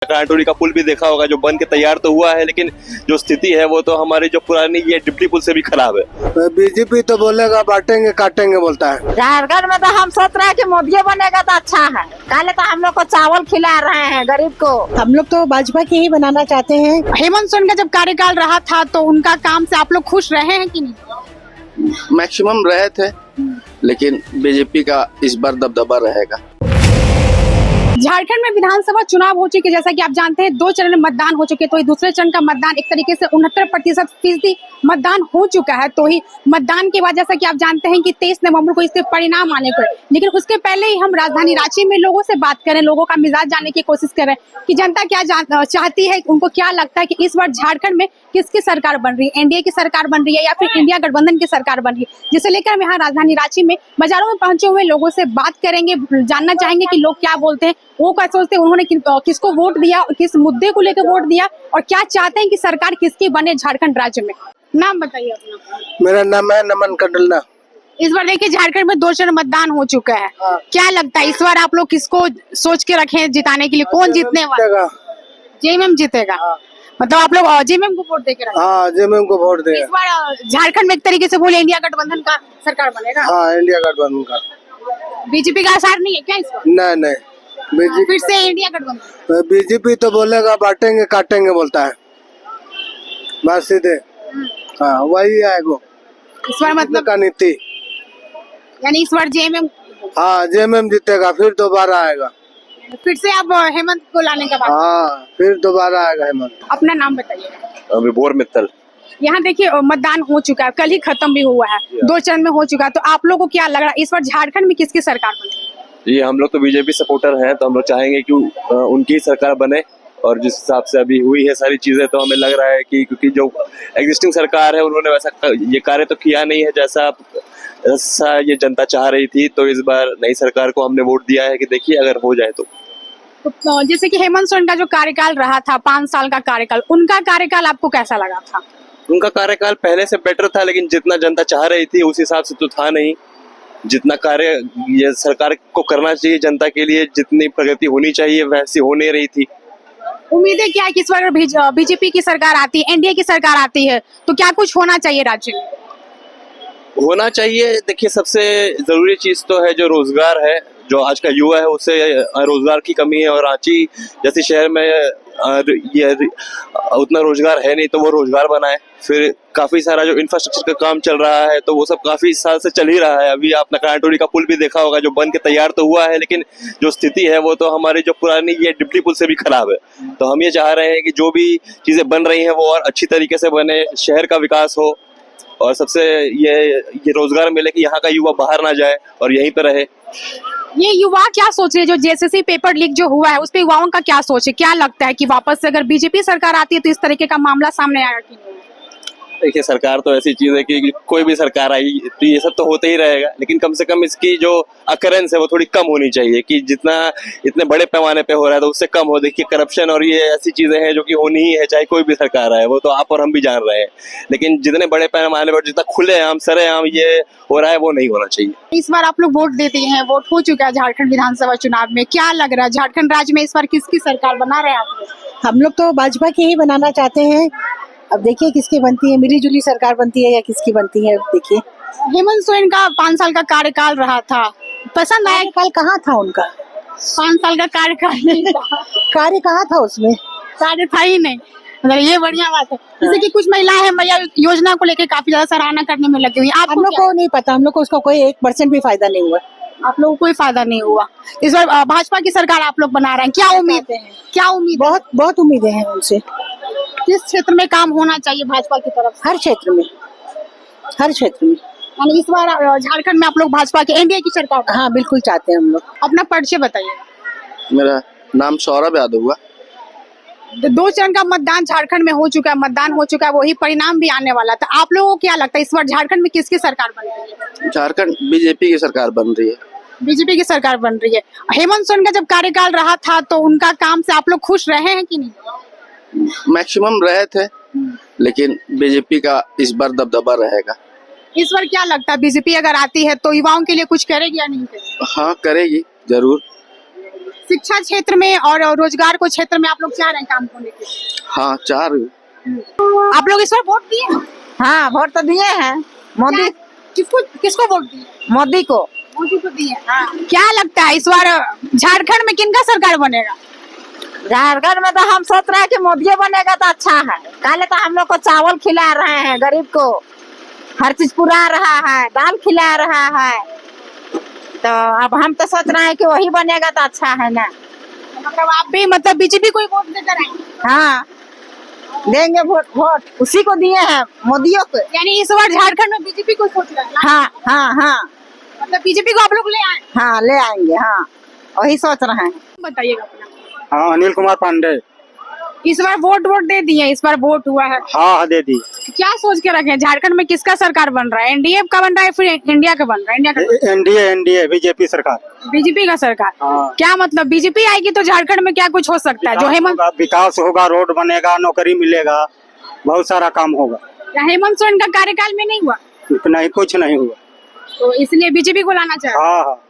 कांटोली का पुल भी देखा होगा, जो बन के तैयार तो हुआ है, लेकिन जो स्थिति है वो तो हमारी जो पुरानी ये डिप्टी पुल से भी खराब है। बीजेपी तो बोलेगा बांटेंगे काटेंगे बोलता है। झारखंड में तो हम सोच रहे हैं कि मोदी बनेगा तो अच्छा है। पहले तो हम लोग को चावल खिला रहे हैं गरीब को। हम लोग तो भाजपा की ही बनाना चाहते हैं। हेमंत सोरेन का जब कार्यकाल रहा था तो उनका काम से आप लोग खुश रहे हैं कि नहीं? मैक्सिमम रहे थे, लेकिन बीजेपी का इस बार दबदबा रहेगा। झारखंड में विधानसभा चुनाव हो चुके, जैसा कि आप जानते हैं 2 चरण में मतदान हो चुके, तो ये दूसरे चरण का मतदान एक तरीके से 69% मतदान हो चुका है। तो ही मतदान के बाद जैसा कि आप जानते हैं कि 23 नवंबर को इसके परिणाम आने को, लेकिन उसके पहले ही हम राजधानी रांची में लोगों से बात करें, लोगों का मिजाज जानने की कोशिश करें कि जनता क्या चाहती है, उनको क्या लगता है कि इस बार झारखंड में किसकी सरकार बन रही है, एनडीए की सरकार बन रही है या फिर इंडिया गठबंधन की सरकार बन रही है। जिसे लेकर हम यहाँ राजधानी रांची में बाजारों में पहुंचे हुए लोगों से बात करेंगे, जानना चाहेंगे कि लोग क्या बोलते हैं, वो क्या सोचते हैं, उन्होंने किसको वोट दिया, किस मुद्दे को लेकर वोट दिया और क्या चाहते हैं कि सरकार किसकी बने झारखंड राज्य में। नाम बताइए अपना। मेरा नाम है नमन कंडलना। इस बार देखिए झारखंड में 2 चरण मतदान हो चुका है। क्या लगता है इस बार आप लोग किसको सोच के रखे हैं जिताने के लिए, कौन जीतने वाला? जेएमएम जीतेगा। मतलब आप लोग जेएमएम को वोट देके रखे? हाँ, जेएमएम को वोट देगा। इस बार झारखंड में एक तरीके से बोले इंडिया गठबंधन का सरकार बनेगा। हाँ, इंडिया गठबंधन का। बीजेपी का असर नहीं है क्या इस बार? नहीं, फिर से इंडिया गठबंधन। बीजेपी तो बोलेगा बांटेंगे काटेंगे बोलता है, बस सीधे। हाँ, वही आएगा इस बार मतलब का नीति। यानी इस बार जेएमएम। हाँ, जेएमएम जीतेगा, फिर दोबारा आएगा। फिर से आप हेमंत को लाने का बात। हाँ, फिर दोबारा आएगा हेमंत। अपना नाम बताइए। विभोर मित्तल। यहाँ देखिए मतदान हो चुका है, कल ही खत्म भी हुआ है, 2 चरण में हो चुका है, तो आप लोगों को क्या लग रहा है इस बार झारखंड में किसकी सरकार बनेगी? ये हम लोग तो बीजेपी सपोर्टर हैं, तो हम लोग चाहेंगे कि उनकी सरकार बने। और जिस हिसाब से अभी हुई है सारी चीजें, तो हमें लग रहा है कि क्योंकि जो एग्जिस्टिंग सरकार है उन्होंने वैसा ये कार्य तो किया नहीं है जैसा ये जनता चाह रही थी। तो इस बार नई सरकार को हमने वोट दिया है कि देखिए अगर हो जाए तो। जैसे कि हेमंत सोरेन का जो कार्यकाल रहा था 5 साल का कार्यकाल, उनका कार्यकाल आपको कैसा लगा था? उनका कार्यकाल पहले से बेटर था, लेकिन जितना जनता चाह रही थी उस हिसाब से तो था नहीं। जितना कार्य ये सरकार को करना चाहिए जनता के लिए, जितनी प्रगति होनी चाहिए वैसी हो नहीं रही थी। उम्मीदें क्या है कि इस बार बीजेपी की सरकार आती है, एनडीए की सरकार आती है, तो क्या कुछ होना चाहिए राज्य में? होना चाहिए। देखिए सबसे जरूरी चीज तो है जो रोजगार है, जो आज का युवा है उससे रोजगार की कमी है, और रांची जैसे शहर में ये उतना रोजगार है नहीं, तो वो रोजगार बनाए। फिर काफी सारा जो इंफ्रास्ट्रक्चर का काम चल रहा है तो वो सब काफी साल से चल ही रहा है। अभी आपने कांटोली का पुल भी देखा होगा, जो बन के तैयार तो हुआ है, लेकिन जो स्थिति है वो तो हमारी जो पुरानी ये डिप्टी पुल से भी खराब है। तो हम ये चाह रहे हैं कि जो भी चीजें बन रही हैं वो और अच्छी तरीके से बने, शहर का विकास हो, और सबसे ये रोजगार मिले कि यहाँ का युवा बाहर ना जाए और यहीं पे रहे। ये युवा क्या सोच रहे हैं, जो जेएसएससी पेपर लीक जो हुआ है उस पे युवाओं का क्या सोच है? क्या लगता है कि वापस से अगर बीजेपी सरकार आती है तो इस तरीके का मामला सामने आएगा कि नहीं? देखिए सरकार तो ऐसी चीज है कि कोई भी सरकार आई तो ये सब तो होते ही रहेगा, लेकिन कम से कम इसकी जो अकरेंस है वो थोड़ी कम होनी चाहिए। कि जितना इतने बड़े पैमाने पे हो रहा है तो उससे कम हो। देखिए करप्शन और ये ऐसी चीजें हैं जो कि होनी ही है, चाहे कोई भी सरकार आए, वो तो आप और हम भी जान रहे हैं। लेकिन जितने बड़े पैमाने पर जितना खुलेआम सरेआम ये हो रहा है वो नहीं होना चाहिए। इस बार आप लोग वोट देते हैं, वोट हो चुका है झारखंड विधानसभा चुनाव में, क्या लग रहा है झारखंड राज्य में इस बार किसकी सरकार बना रहे हैं आप लोग? हम लोग तो भाजपा की ही बनाना चाहते हैं। अब देखिए किसकी बनती है, मिली-जुली सरकार बनती है या किसकी बनती है। देखिए हेमंत सोरेन का 5 साल का कार्यकाल रहा था, पसंद आया? कार्यकाल कहाँ था उनका? 5 साल का कार्यकाल नहीं था। कार्य कहाँ था उसमें? कार्य था ही नहीं। मतलब ये बढ़िया बात है। जैसे कि कुछ महिलाएं हैं, मैया योजना को लेकर काफी ज्यादा सराहना करने में लगी हुई। हम लोग को नहीं पता, हम लोग को उसका कोई 1% भी फायदा नहीं हुआ। आप लोगों को कोई फायदा नहीं हुआ। इस बार भाजपा की सरकार आप लोग बना रहे हैं, क्या उम्मीद है? क्या उम्मीद? बहुत उम्मीदें हैं उनसे। किस क्षेत्र में काम होना चाहिए भाजपा की तरफ से? हर क्षेत्र में। यानी इस बार झारखंड में आप लोग भाजपा की एनडीए की सरकार? हाँ बिल्कुल चाहते हैं हम लोग। अपना परिचय बताइए। मेरा नाम सौरभ यादव हुआ। 2 चरण का मतदान झारखंड में हो चुका है, वही परिणाम भी आने वाला था। आप लोगों को क्या लगता है इस बार झारखंड में किसकी सरकार बन रही है? झारखंड बीजेपी की सरकार बन रही है। बीजेपी की सरकार बन रही है। हेमंत सोरेन का जब कार्यकाल रहा था तो उनका काम से आप लोग खुश रहे हैं कि नहीं? मैक्सिमम रहे थे, लेकिन बीजेपी का इस बार दबदबा रहेगा। इस बार क्या लगता है बीजेपी अगर आती है तो युवाओं के लिए कुछ करेगी या नहीं करेगी? हाँ करेगी जरूर। शिक्षा क्षेत्र में और रोजगार को क्षेत्र में आप लोग चाह रहे हैं काम को लेकर? हाँ, चाह रही हूँ। आप लोग इस बार वोट दिए हैं? हाँ वोट तो दिए हैं मोदी किसको किसको वोट दिए? मोदी को। मोदी को दिए। हाँ। क्या लगता है इस बार झारखंड में किनका सरकार बनेगा? झारखंड में तो हम सोच रहे हैं कि मोदी बनेगा तो अच्छा है। काले तो हम लोग को चावल खिला रहे हैं, गरीब को हर चीज पुरा रहा है, दाल खिला रहा है, तो अब हम तो सोच रहे हैं कि वही बनेगा तो अच्छा है ना। मतलब आप भी मतलब बीजेपी को ही वोट देकर आएंगे? हाँ देंगे वोट उसी को दिए हैं, मोदियों को। यानी इस बार झारखंड में बीजेपी को वोट देना? हाँ हाँ हाँ मतलब बीजेपी को आप लोग ले आए? हाँ ले आएंगे। हाँ वही सोच रहे हैं। बताइएगा अपना। हाँ अनिल कुमार पांडे। इस बार वोट दे दिए, इस बार वोट हुआ है। हाँ दे दी। क्या सोच के रखे झारखंड में किसका सरकार बन रहा है? एनडीए का बन रहा है फिर इंडिया का बन रहा है? इंडिया का एनडीए बीजेपी सरकार। बीजेपी का सरकार। हाँ। क्या मतलब बीजेपी आएगी तो झारखंड में क्या कुछ हो सकता है? जो हेमंत विकास होगा, रोड बनेगा, नौकरी मिलेगा, बहुत सारा काम होगा। हेमंत सोरेन का कार्यकाल में नहीं हुआ नहीं, कुछ नहीं हुआ, तो इसलिए बीजेपी को लाना चाहे। हाँ हाँ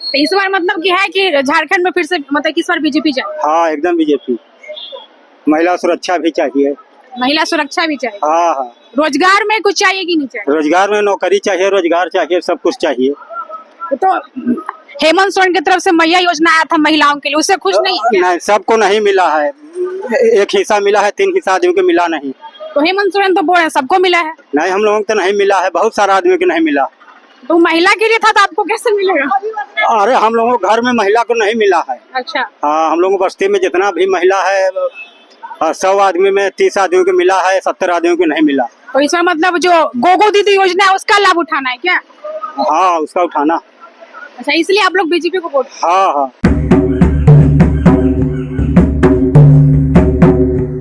तो इस बार मतलब कि है कि झारखंड में फिर से मतलब इस बार बीजेपी जाए? हाँ एकदम बीजेपी। महिला सुरक्षा भी चाहिए। महिला सुरक्षा भी चाहिए। हाँ हाँ रोजगार में कुछ चाहिए कि नहीं चाहिए? रोजगार में नौकरी चाहिए, रोजगार चाहिए, सब कुछ चाहिए। तो हेमंत सोरेन की तरफ से मैया योजना आया था महिलाओं के लिए, उससे खुश नहीं है क्या? नहीं, सबको नहीं मिला है, एक हिस्सा मिला है, 3 हिस्सा आदमी को मिला नहीं। तो हेमंत सोरेन तो बोल रहे हैं सबको मिला है। नहीं, हम लोगों को तो नहीं मिला है, बहुत सारा आदमी को नहीं मिला। तो महिला के लिए था तो आपको कैसे मिलेगा? अरे हम लोगों को घर में महिला को नहीं मिला है। अच्छा। हाँ, हम लोगों को बस्ती में जितना भी महिला है 100 आदमी में 30 आदमी को मिला है, 70 आदमी को नहीं मिला। तो इसमें मतलब जो गोगो दीदी योजना है उसका लाभ उठाना है क्या? हाँ उसका उठाना। अच्छा, इसलिए आप लोग बीजेपी को वोट? हाँ हाँ